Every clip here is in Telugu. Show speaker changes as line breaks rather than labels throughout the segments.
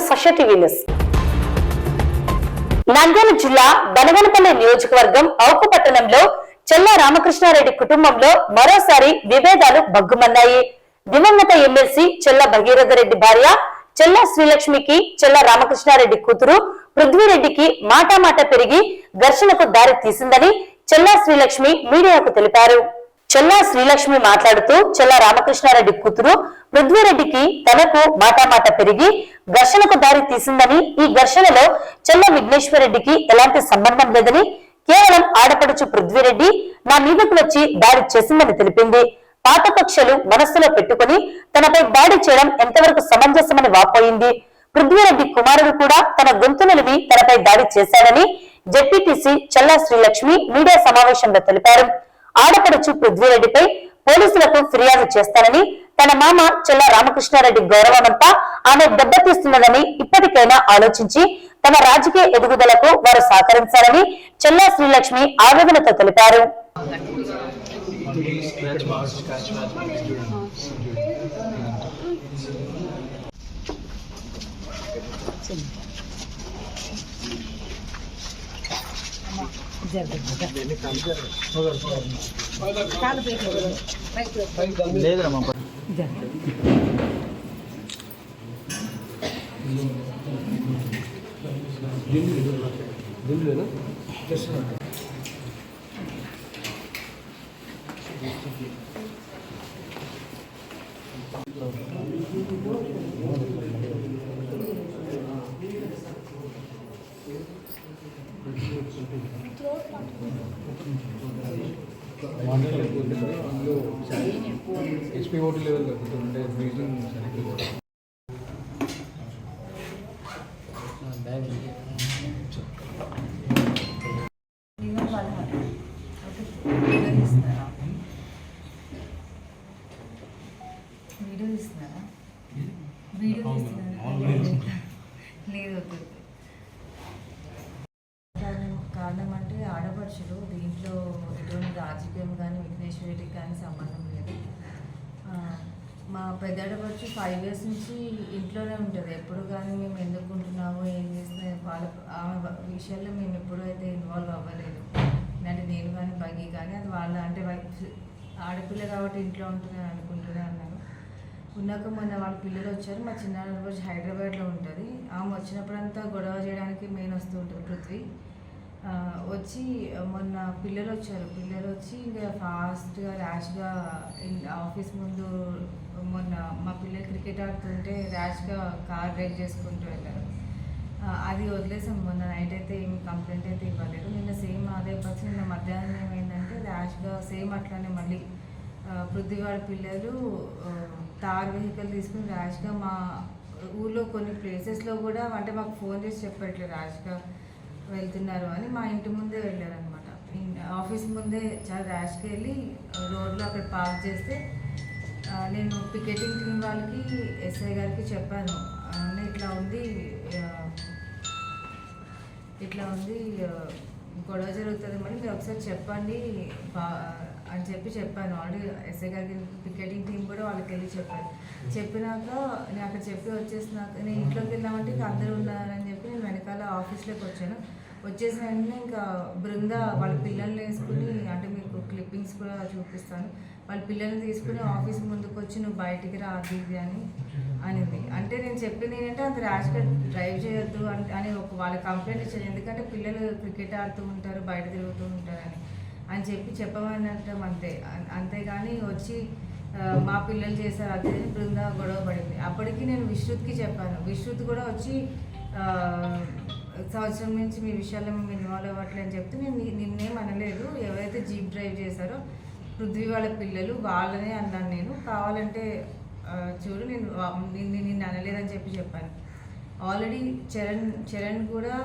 సాక్షి టీవీ న్యూస్. నంద్యాల జిల్లా బనగనపల్లి నియోజకవర్గం అవుకు పట్టణంలో చెల్లా రామకృష్ణారెడ్డి కుటుంబంలో మరోసారి విభేదాలు బగ్గుమన్నాయి. దివంగత ఎమ్మెల్సీ చెల్లా భగీరథరెడ్డి భార్య చెల్లా శ్రీలక్ష్మికి చెల్లా రామకృష్ణారెడ్డి కూతురు పృథ్వీరెడ్డికి మాటామాట పెరిగి ఘర్షణకు దారి తీసిందని చెల్లా శ్రీలక్ష్మి మీడియాకు తెలిపారు. చెల్లా శ్రీలక్ష్మి మాట్లాడుతూ చెల్లా రామకృష్ణారెడ్డి కూతురు పృథ్వీరెడ్డికి తనకు మాటామాట పెరిగి ఘర్షణకు దారి తీసిందని, ఈ ఘర్షణలో చెల్లా విఘ్నేశ్వరరెడ్డికి ఎలాంటి సంబంధం లేదని, కేవలం ఆడపడుచు పృథ్వీరెడ్డి నా మీదకు వచ్చి దాడి చేసిందని తెలిపింది. పాత కక్షలు మనస్సులో పెట్టుకుని తనపై దాడి చేయడం ఎంతవరకు సమంజసమని వాపోయింది. పృథ్వీరెడ్డి కుమారుడు కూడా తన గొంతు నిలిపి తనపై దాడి చేశాడని జెడ్పీటీసీ చెల్లా శ్రీలక్ష్మి మీడియా సమావేశంలో తెలిపారు. ఆడపడుచు పృథ్వీరెడ్డిపై పోలీసులకు ఫిర్యాదు చేస్తానని, తన మామ చెల్లా రామకృష్ణారెడ్డి గౌరవమంతా ఆమె దెబ్బతీస్తున్నదని, ఇప్పటికైనా ఆలోచించి తమ రాజకీయ ఎదుగుదలకు వారు సహకరించాలని చెల్లా శ్రీలక్ష్మి ఆవేదనతో తెలిపారు.
HP ఓటు లెవెల్ అంటే మీటింగ్ సరిగ్గా
కారణం అంటే ఆడపడుచులు దీంట్లో ఎటువంటి రాజకీయం కానీ విఘ్నేశ్వరరెడ్డికి కానీ సంబంధం లేదు. మా పెద్ద ఆడపడుచు 5 years నుంచి ఇంట్లోనే ఉంటుంది. ఎప్పుడు కానీ మేము ఎందుకు ఉంటున్నామో ఏం చేస్తున్నా వాళ్ళ ఆమె విషయాల్లో మేము ఎప్పుడూ అయితే ఇన్వాల్వ్ అవ్వలేదు. అంటే నేను కానీ బగ్గి కానీ అది వాళ్ళ అంటే ఆడపిల్ల కాబట్టి ఇంట్లో ఉంటుందని అనుకుంటూనే అన్నారు. ఉన్నాక మొన్న వాళ్ళ పిల్లలు వచ్చారు. మా చిన్న ఆడపడుచు హైదరాబాద్లో ఉంటుంది. ఆమె వచ్చినప్పుడంతా గొడవ చేయడానికి మెయిన్ వస్తూ ఉంటుంది పృథ్వీ. వచ్చి మొన్న పిల్లలు వచ్చి ఇంకా ఫాస్ట్గా ర్యాష్గా ఆఫీస్ ముందు మొన్న మా పిల్లలు క్రికెట్ ఆడుతుంటే ర్యాష్గా కార్ డ్రైవ్ చేసుకుంటూ వెళ్ళారు. అది వదిలేసాం. మొన్న నైట్ అయితే ఏమి కంప్లైంట్ అయితే ఇవ్వలేదు. నిన్న సేమ్ అదే పర్సన్ నిన్న మధ్యాహ్నం ఏమైందంటే ర్యాష్గా సేమ్ అట్లానే మళ్ళీ పృథ్వీవాడి పిల్లలు తార్ వెహికల్ తీసుకుని ర్యాష్గా మా ఊళ్ళో కొన్ని ప్లేసెస్లో కూడా అంటే మాకు ఫోన్ చేసి చెప్పట్లేదు ర్యాష్గా వెళ్తున్నారు అని. మా ఇంటి ముందే వెళ్ళారనమాట. ఆఫీస్ ముందే చాలా ర్యాష్గా వెళ్ళి రోడ్లో అక్కడ పార్క్ చేస్తే నేను పికెటింగ్ టీం వాళ్ళకి ఎస్ఐ గారికి చెప్పాను, ఇట్లా ఉంది గొడవ జరుగుతుంది మరి మీరు ఒకసారి చెప్పండి అని చెప్పాను. ఆల్రెడీ ఎస్ఐ గారికి పికెటింగ్ టీం కూడా వాళ్ళకి వెళ్ళి చెప్పినాక నేను అక్కడ చెప్పి వచ్చేసినాక నేను ఇంట్లోకి వెళ్దామంటే ఇంకా అందరూ ఉన్నారని చెప్పి నేను వెనకాల ఆఫీస్లోకి వచ్చేసిన వెంటనే ఇంకా బృంద వాళ్ళ పిల్లల్ని వేసుకుని అంటే మీకు క్లిప్పింగ్స్ కూడా చూపిస్తాను. వాళ్ళ పిల్లల్ని తీసుకుని ఆఫీస్ ముందుకు వచ్చి నువ్వు బయటికి రా అది అని అనింది. అంటే నేను చెప్పింది ఏంటంటే అంత ర్యాష్గా డ్రైవ్ చేయొద్దు అని వాళ్ళ కంప్లైంట్ ఇచ్చాను. ఎందుకంటే పిల్లలు క్రికెట్ ఆడుతూ ఉంటారు, బయట తిరుగుతూ ఉంటారని చెప్పమన్నట్టు అంతేగాని వచ్చి మా పిల్లలు చేశారు అదే బృంద గొడవ పడింది. అప్పటికి నేను విశ్రుత్కి చెప్పాను. విశ్రుత్ కూడా వచ్చి సంవత్సరం నుంచి మీ విషయాల్లో మేము ఇన్వాల్వ్ అవ్వట్లేదు అని చెప్తే నేను నిన్నేం అనలేదు. ఎవరైతే జీప్ డ్రైవ్ చేశారో పృథ్వీ వాళ్ళ పిల్లలు వాళ్ళనే అన్నాను. నేను కావాలంటే చూడు నిన్ను అనలేదని చెప్పాను. ఆల్రెడీ చరణ్ కూడా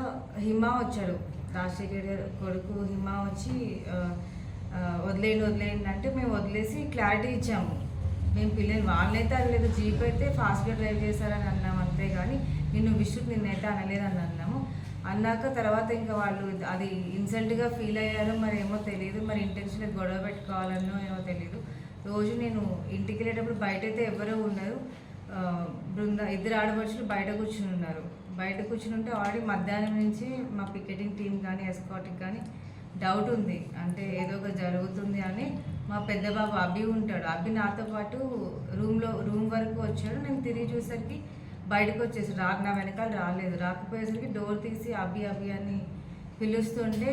హిమా వచ్చాడు, రాజశేఖర్ కొడుకు హిమా వచ్చి వదిలేయండి అంటే మేము వదిలేసి క్లారిటీ ఇచ్చాము. మేము పిల్లలు వాళ్ళనైతే అనలేదు, జీప్ అయితే ఫాస్ట్గా డ్రైవ్ చేశారని అన్నాము అంతేగాని నిన్ను నిన్నైతే అనలేదని అన్నాము. అన్నాక తర్వాత ఇంకా వాళ్ళు అది ఇన్సల్ట్గా ఫీల్ అయ్యారో మరి ఏమో తెలియదు, మరి ఇంటెన్షన్గా గొడవ పెట్టుకోవాలనో ఏమో తెలియదు. రోజు నేను ఇంటికి వెళ్ళేటప్పుడు బయట అయితే ఎవరో ఉండరు, ఇద్దరు ఆడపడుచులు బయట కూర్చుని ఉన్నారు. బయట కూర్చుని ఉంటే ఆల్రెడీ మధ్యాహ్నం నుంచి మా పికెటింగ్ టీం కానీ ఎస్కాటిక్ కానీ డౌట్ ఉంది, అంటే ఏదో ఒక జరుగుతుంది అని. మా పెద్ద బాబు అభి ఉంటాడు, అభి నాతో పాటు రూమ్ వరకు వచ్చాడు. నేను తిరిగి చూసరికి బయటకు వచ్చేసి నా వెనకాల రాలేదు. రాకపోయేసరికి డోర్ తీసి అభి అని పిలుస్తుంటే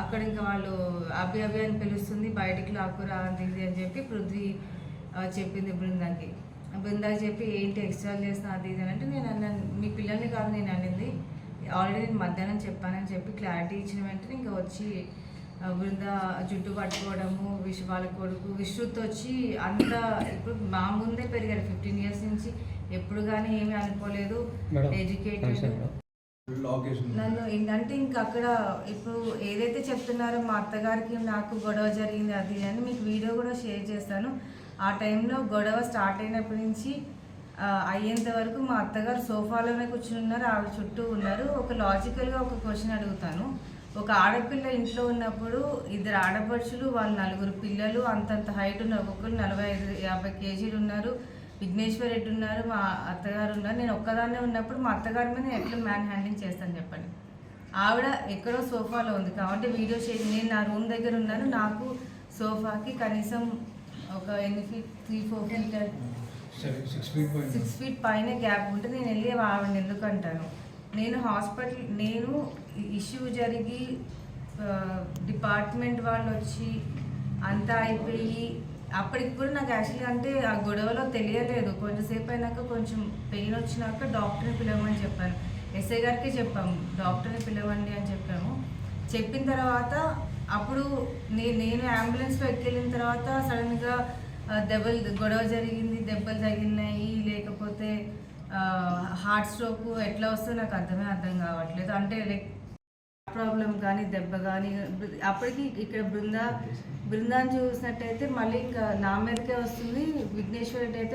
అక్కడ ఇంకా వాళ్ళు అభి అని పిలుస్తుంది, బయటికి లాక్కురా అంది అని చెప్పి పృథ్వీ చెప్పింది బృందాకి చెప్పి ఏంటి ఎక్స్ట్రా చేస్తున్నా అది ఇది అని అంటే నేను అన్నాను మీ పిల్లల్ని కాదు నేను అనేది, ఆల్రెడీ నేను మధ్యాహ్నం చెప్పానని చెప్పి క్లారిటీ ఇచ్చిన వెంటనే ఇంకా వచ్చి బృంద జుట్టు పట్టుకోవడము, వాళ్ళ కొడుకు విశ్రుత్ వచ్చి అంతా ఇప్పుడు మా ముందే పెరిగారు 15 years నుంచి, ఎప్పుడు కానీ ఏమీ అనుకోలేదు, ఎడ్యుకేటెడ్. నన్ను ఏంటంటే ఇంకా అక్కడ ఇప్పుడు ఏదైతే చెప్తున్నారో మా అత్తగారికి నాకు గొడవ జరిగింది అది అని మీకు వీడియో కూడా షేర్ చేస్తాను. ఆ టైంలో గొడవ స్టార్ట్ అయినప్పటి నుంచి అయ్యేంత వరకు మా అత్తగారు సోఫాలోనే కూర్చుని ఉన్నారు, ఆవిడ చుట్టూ ఉన్నారు. ఒక లాజికల్గా ఒక క్వశ్చన్ అడుగుతాను. ఒక ఆడపిల్ల ఇంట్లో ఉన్నప్పుడు ఇద్దరు ఆడపడుచులు, వాళ్ళ 4 పిల్లలు అంతంత హైట్ ఉన్నారు, ఒక్కొక్కరు 45-50 kgs ఉన్నారు. విఘ్నేశ్వర్ రెడ్డి ఉన్నారు, మా అత్తగారు ఉన్నారు. నేను ఒక్కదాన్నే ఉన్నప్పుడు మా అత్తగారి మీద ఎట్లా మ్యాన్ హ్యాండింగ్ చేస్తాను చెప్పండి. ఆవిడ ఎక్కడో సోఫాలో ఉంది కాబట్టి వీడియో షేర్, నేను నా రూమ్ దగ్గర ఉన్నాను. నాకు సోఫాకి కనీసం ఒక 3-4 feet 6 feet పైన గ్యాప్ ఉంటే నేను వెళ్ళి ఆవిడని ఎందుకు అంటాను. నేను ఇష్యూ జరిగి డిపార్ట్మెంట్ వాళ్ళు వచ్చి అంతా అయిపోయి అప్పటికి కూడా నాకు యాక్చువల్లీ అంటే ఆ గొడవలో తెలియలేదు. కొంచెంసేపు అయినాక కొంచెం పెయిన్ వచ్చినాక డాక్టర్ని పిలవమని చెప్పాను. ఎస్ఐ గారికి చెప్పాము డాక్టర్ని పిలవండి అని చెప్పాము. చెప్పిన తర్వాత అప్పుడు నేను అంబులెన్స్లో ఎక్కెళ్ళిన తర్వాత సడన్గా గొడవ జరిగింది, దెబ్బలు తగిలినాయి, లేకపోతే హార్ట్ స్ట్రోక్ ఎట్లా వస్తుందో నాకు అర్థం కావట్లేదు. అంటే లైక్ ప్రాబ్లం కానీ దెబ్బ కానీ అప్పటికి ఇక్కడ బృందాన్ని చూసినట్టయితే మళ్ళీ ఇంకా నా మీదకే వస్తుంది. విఘ్నేశ్వర్ రెడ్డి అయితే